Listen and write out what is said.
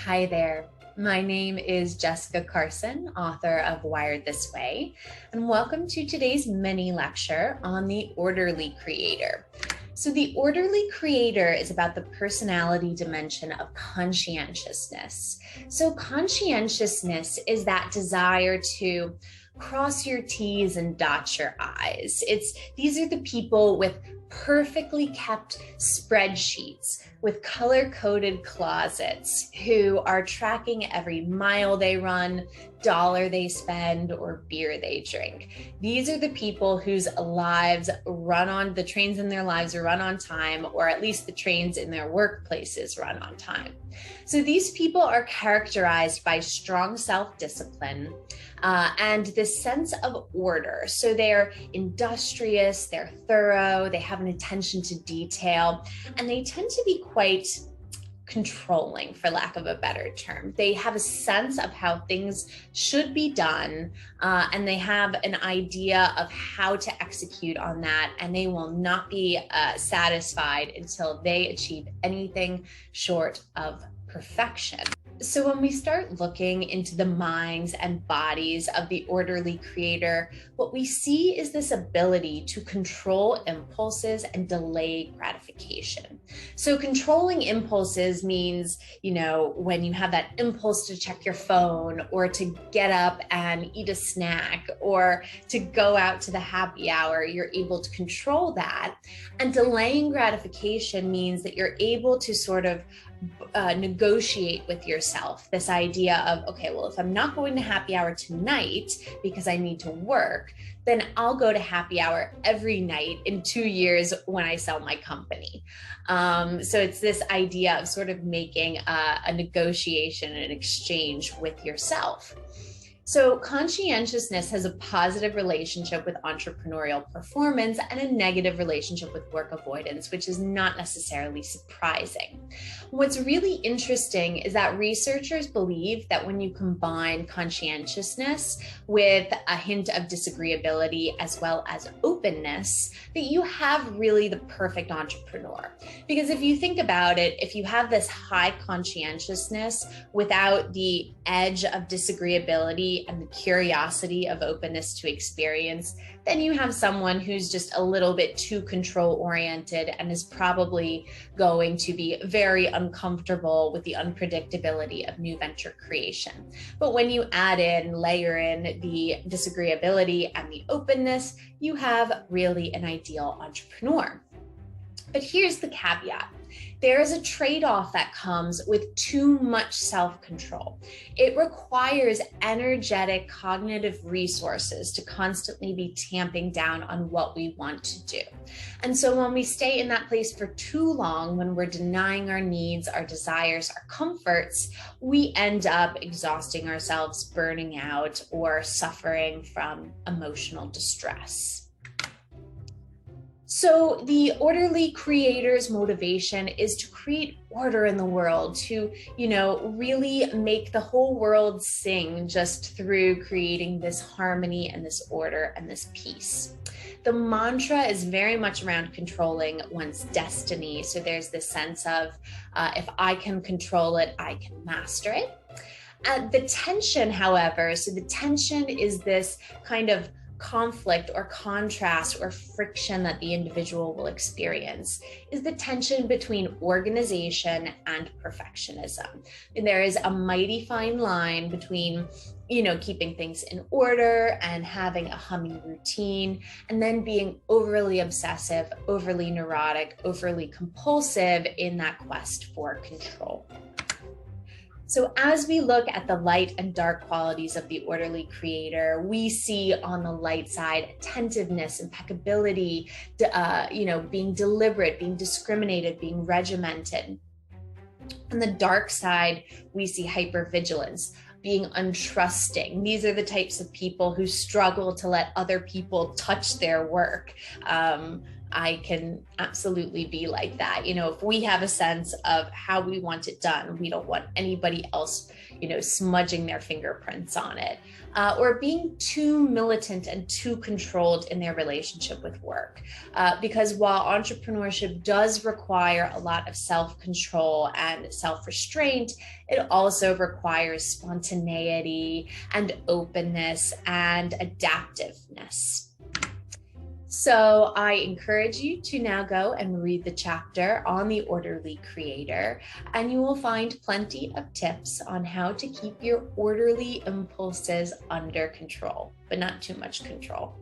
Hi there. My name is Jessica Carson, author of Wired This Way, and welcome to today's mini lecture on the orderly creator. So the orderly creator is about the personality dimension of conscientiousness. So conscientiousness is that desire to cross your T's and dot your I's. These are the people with perfectly kept spreadsheets with color-coded closets who are tracking every mile they run, dollar they spend, or beer they drink. These are the people whose lives run on, the trains in their lives run on time, or at least the trains in their workplaces run on time. So these people are characterized by strong self-discipline and this sense of order. So they're industrious, they're thorough, they have an attention to detail, and they tend to be quite controlling, for lack of a better term. They have a sense of how things should be done, and they have an idea of how to execute on that, and they will not be satisfied until they achieve anything short of perfection. So when we start looking into the minds and bodies of the orderly creator, what we see is this ability to control impulses and delay gratification. So controlling impulses means, when you have that impulse to check your phone or to get up and eat a snack or to go out to the happy hour, you're able to control that. And delaying gratification means that you're able to sort of negotiate with yourself this idea of, okay, well, if I'm not going to happy hour tonight because I need to work, then I'll go to happy hour every night in 2 years when I sell my company. So it's this idea of sort of making a negotiation, an exchange with yourself. So conscientiousness has a positive relationship with entrepreneurial performance and a negative relationship with work avoidance, which is not necessarily surprising. What's really interesting is that researchers believe that when you combine conscientiousness with a hint of disagreeability as well as openness, that you have really the perfect entrepreneur. Because if you think about it, if you have this high conscientiousness without the edge of disagreeability and the curiosity of openness to experience, then you have someone who's just a little bit too control oriented and is probably going to be very uncomfortable with the unpredictability of new venture creation. But when you layer in the disagreeability and the openness, you have really an ideal entrepreneur. But here's the caveat. There is a trade-off that comes with too much self-control. It requires energetic cognitive resources to constantly be tamping down on what we want to do. And so when we stay in that place for too long, when we're denying our needs, our desires, our comforts, we end up exhausting ourselves, burning out, or suffering from emotional distress. So the orderly creator's motivation is to create order in the world, to, really make the whole world sing just through creating this harmony and this order and this peace. The mantra is very much around controlling one's destiny. So there's this sense of, if I can control it, I can master it. The tension, however, so the tension is this kind of conflict or contrast or friction that the individual will experience, is the tension between organization and perfectionism. And there is a mighty fine line between, keeping things in order and having a humming routine, and then being overly obsessive, overly neurotic, overly compulsive in that quest for control. So as we look at the light and dark qualities of the orderly creator, we see on the light side attentiveness, impeccability, being deliberate, being discriminated, being regimented. On the dark side, we see hypervigilance, being untrusting. These are the types of people who struggle to let other people touch their work. I can absolutely be like that. If we have a sense of how we want it done, we don't want anybody else, smudging their fingerprints on it, or being too militant and too controlled in their relationship with work. Because while entrepreneurship does require a lot of self-control and self-restraint, it also requires spontaneity and openness and adaptiveness. So I encourage you to now go and read the chapter on the orderly creator, and you will find plenty of tips on how to keep your orderly impulses under control, but not too much control.